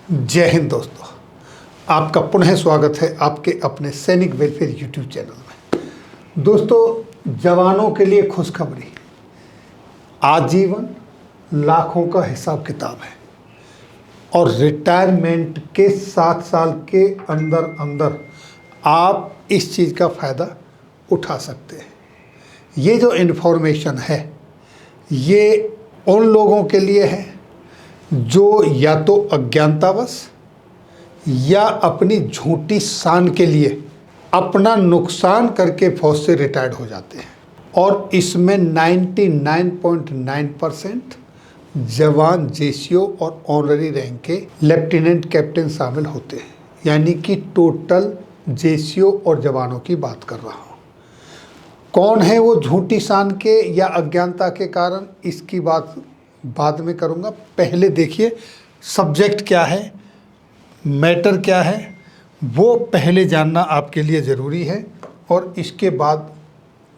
जय हिंद दोस्तों, आपका पुनः स्वागत है आपके अपने सैनिक वेलफेयर यूट्यूब चैनल में। दोस्तों, जवानों के लिए खुशखबरी, आजीवन लाखों का हिसाब किताब है और रिटायरमेंट के 7 साल के अंदर अंदर आप इस चीज़ का फ़ायदा उठा सकते हैं। ये जो इन्फॉर्मेशन है ये उन लोगों के लिए है जो या तो अज्ञानतावश या अपनी झूठी शान के लिए अपना नुकसान करके फौज से रिटायर्ड हो जाते हैं और इसमें 99.9% जवान जेसीओ और ऑनररी रैंक के लेफ्टिनेंट कैप्टन शामिल होते हैं, यानी कि टोटल जेसीओ और जवानों की बात कर रहा हूँ। कौन है वो झूठी शान के या अज्ञानता के कारण, इसकी बात बाद में करूँगा। पहले देखिए सब्जेक्ट क्या है, मैटर क्या है, वो पहले जानना आपके लिए ज़रूरी है और इसके बाद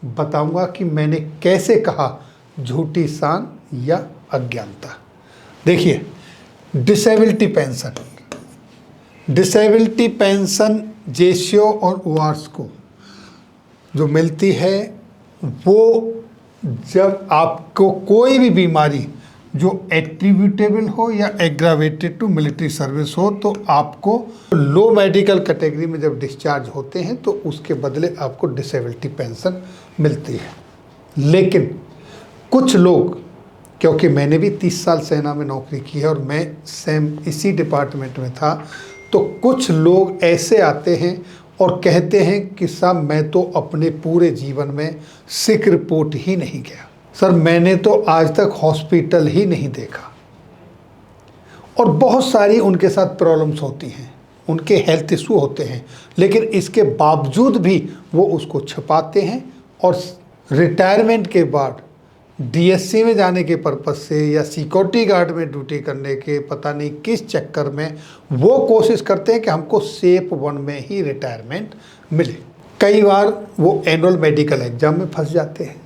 बताऊँगा कि मैंने कैसे कहा झूठी शान या अज्ञानता। देखिए, डिसेबिलिटी पेंशन जेसीओ और ओआरएस को जो मिलती है वो जब आपको कोई भी बीमारी जो एट्रीब्यूटेबल हो या एग्रावेटेड टू मिलिट्री सर्विस हो तो आपको लो मेडिकल कैटेगरी में जब डिस्चार्ज होते हैं तो उसके बदले आपको डिसेबिलिटी पेंशन मिलती है। लेकिन कुछ लोग, क्योंकि मैंने भी 30 साल सेना में नौकरी की है और मैं सेम इसी डिपार्टमेंट में था, तो कुछ लोग ऐसे आते हैं और कहते हैं कि साहब मैं तो अपने पूरे जीवन में सिक रिपोर्ट ही नहीं गया, सर मैंने तो आज तक हॉस्पिटल ही नहीं देखा। और बहुत सारी उनके साथ प्रॉब्लम्स होती हैं, उनके हेल्थ इशू होते हैं, लेकिन इसके बावजूद भी वो उसको छुपाते हैं और रिटायरमेंट के बाद डीएससी में जाने के पर्पज़ से या सिक्योरिटी गार्ड में ड्यूटी करने के पता नहीं किस चक्कर में वो कोशिश करते हैं कि हमको सेप 1 में ही रिटायरमेंट मिले। कई बार वो एनुअल मेडिकल एग्जाम में फंस जाते हैं,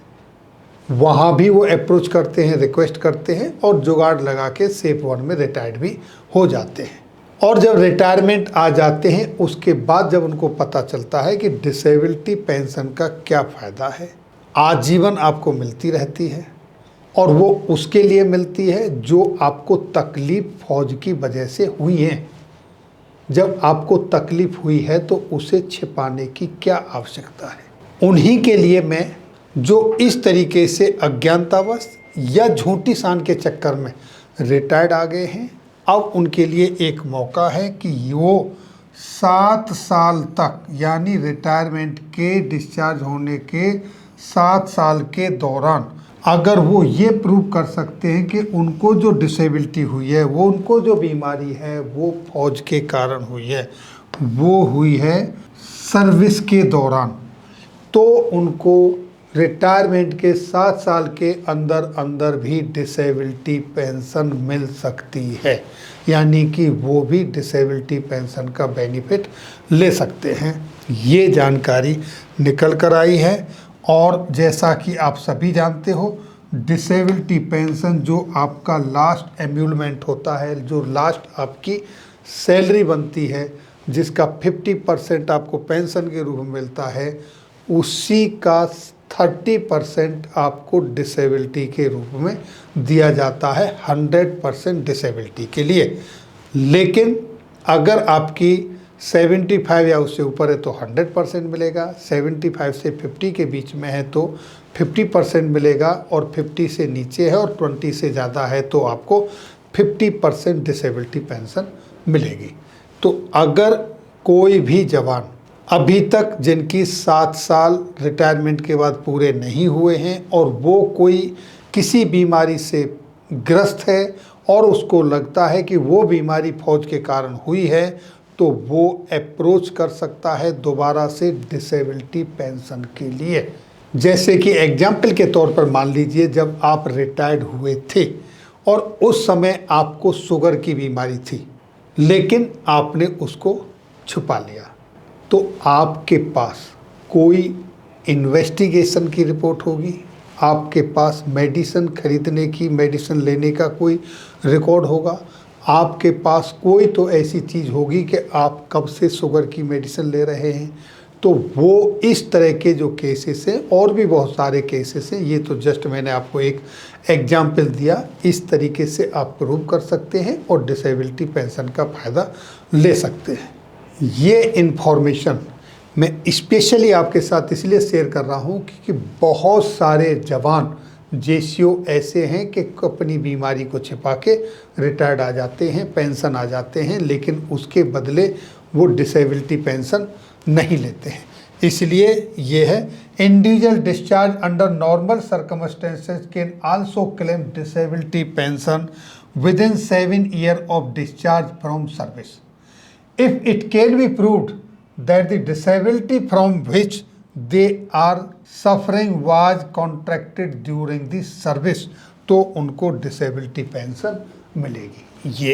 वहाँ भी वो अप्रोच करते हैं, रिक्वेस्ट करते हैं और जुगाड़ लगा के सेप 1 में रिटायर्ड भी हो जाते हैं। और जब रिटायरमेंट आ जाते हैं उसके बाद जब उनको पता चलता है कि डिसेबिलिटी पेंशन का क्या फ़ायदा है, आजीवन आपको मिलती रहती है और वो उसके लिए मिलती है जो आपको तकलीफ़ फौज की वजह से हुई है। जब आपको तकलीफ़ हुई है तो उसे छिपाने की क्या आवश्यकता है। उन्हीं के लिए मैं जो इस तरीके से अज्ञानतावश या झूठी शान के चक्कर में रिटायर्ड आ गए हैं, अब उनके लिए एक मौका है कि वो 7 साल तक, यानी रिटायरमेंट के डिस्चार्ज होने के 7 साल के दौरान अगर वो ये प्रूव कर सकते हैं कि उनको जो डिसेबिलिटी हुई है, वो उनको जो बीमारी है वो फौज के कारण हुई है, वो हुई है सर्विस के दौरान, तो उनको रिटायरमेंट के 7 साल के अंदर अंदर भी डिसेबिलिटी पेंशन मिल सकती है, यानी कि वो भी डिसेबिलिटी पेंशन का बेनिफिट ले सकते हैं। ये जानकारी निकल कर आई है और जैसा कि आप सभी जानते हो, डिसेबिलिटी पेंशन जो आपका लास्ट एम्यूलमेंट होता है, जो लास्ट आपकी सैलरी बनती है, जिसका 50% आपको पेंशन के रूप में मिलता है, उसी का 30% आपको डिसेबिलिटी के रूप में दिया जाता है 100% डिसेबिलिटी के लिए। लेकिन अगर आपकी 75 या उससे ऊपर है तो 100% मिलेगा, 75 से 50 के बीच में है तो 50% मिलेगा और 50 से नीचे है और 20 से ज़्यादा है तो आपको 50% डिसेबिलिटी पेंशन मिलेगी। तो अगर कोई भी जवान अभी तक जिनकी 7 साल रिटायरमेंट के बाद पूरे नहीं हुए हैं और वो कोई किसी बीमारी से ग्रस्त है और उसको लगता है कि वो बीमारी फौज के कारण हुई है, तो वो अप्रोच कर सकता है दोबारा से डिसेबिलिटी पेंशन के लिए। जैसे कि एग्जाम्पल के तौर पर मान लीजिए, जब आप रिटायर्ड हुए थे और उस समय आपको शुगर की बीमारी थी, लेकिन आपने उसको छुपा लिया, तो आपके पास कोई इन्वेस्टिगेशन की रिपोर्ट होगी, आपके पास मेडिसिन खरीदने की, मेडिसिन लेने का कोई रिकॉर्ड होगा, आपके पास कोई तो ऐसी चीज़ होगी कि आप कब से शुगर की मेडिसिन ले रहे हैं, तो वो इस तरह के जो केसेस हैं, और भी बहुत सारे केसेस हैं, ये तो जस्ट मैंने आपको एक एग्जाम्पल दिया, इस तरीके से आप प्रूव कर सकते हैं और डिसेबिलिटी पेंशन का फ़ायदा ले सकते हैं। ये इन्फॉर्मेशन मैं स्पेशली आपके साथ इसलिए शेयर कर रहा हूँ क्योंकि बहुत सारे जवान जेसीओ ऐसे हैं कि अपनी बीमारी को छिपा के रिटायर्ड आ जाते हैं, पेंशन आ जाते हैं, लेकिन उसके बदले वो डिसेबिलिटी पेंशन नहीं लेते हैं। इसलिए ये है, individual discharge under normal circumstances can also claim disability pension with in 7 years of discharge from service if it can be proved that the disability from which they are suffering was contracted during the service, तो उनको disability pension मिलेगी। ये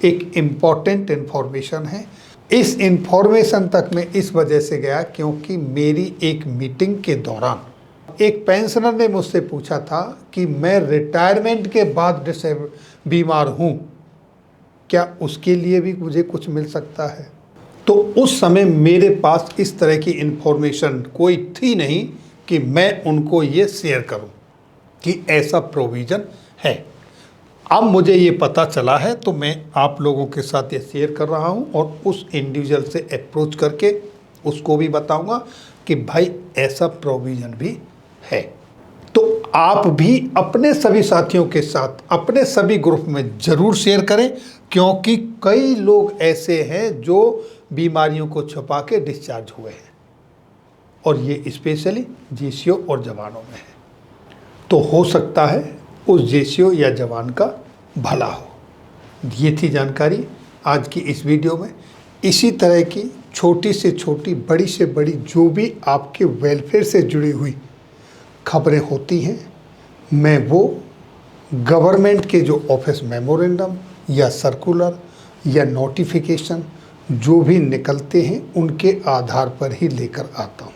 एक important information है। इस information तक मैं इस वजह से गया क्योंकि मेरी एक मीटिंग के दौरान एक पेंशनर ने मुझसे पूछा था कि मैं रिटायरमेंट के बाद बीमार हूँ, क्या उसके लिए भी मुझे कुछ मिल सकता है? तो उस समय मेरे पास इस तरह की इन्फॉर्मेशन कोई थी नहीं कि मैं उनको ये शेयर करूं कि ऐसा प्रोविज़न है। अब मुझे ये पता चला है तो मैं आप लोगों के साथ ये शेयर कर रहा हूं और उस इंडिविजुअल से अप्रोच करके उसको भी बताऊंगा कि भाई ऐसा प्रोविज़न भी है। तो आप भी अपने सभी साथियों के साथ अपने सभी ग्रुप में ज़रूर शेयर करें, क्योंकि कई लोग ऐसे हैं जो बीमारियों को छुपा के डिस्चार्ज हुए हैं, और ये स्पेशली जेसीओ और जवानों में है। तो हो सकता है उस जेसीओ या जवान का भला हो। ये थी जानकारी आज की इस वीडियो में। इसी तरह की छोटी से छोटी, बड़ी से बड़ी, जो भी आपके वेलफेयर से जुड़ी हुई खबरें होती हैं, मैं वो गवर्नमेंट के जो ऑफिस मेमोरेंडम या सर्कुलर या नोटिफिकेशन जो भी निकलते हैं उनके आधार पर ही लेकर आता हूँ।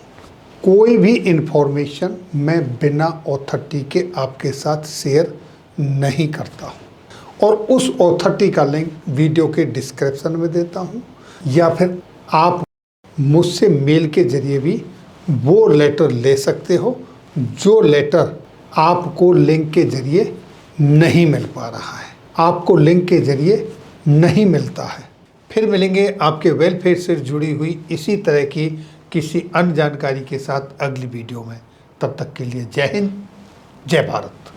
कोई भी इन्फॉर्मेशन मैं बिना ऑथोरिटी के आपके साथ शेयर नहीं करता हूँ, और उस ऑथोरिटी का लिंक वीडियो के डिस्क्रिप्शन में देता हूँ, या फिर आप मुझसे मेल के जरिए भी वो लेटर ले सकते हो जो लेटर आपको लिंक के जरिए नहीं मिल पा रहा है, आपको लिंक के जरिए नहीं मिलता है। फिर मिलेंगे आपके वेलफेयर से जुड़ी हुई इसी तरह की किसी अन्य जानकारी के साथ अगली वीडियो में। तब तक के लिए जय हिंद, जय भारत।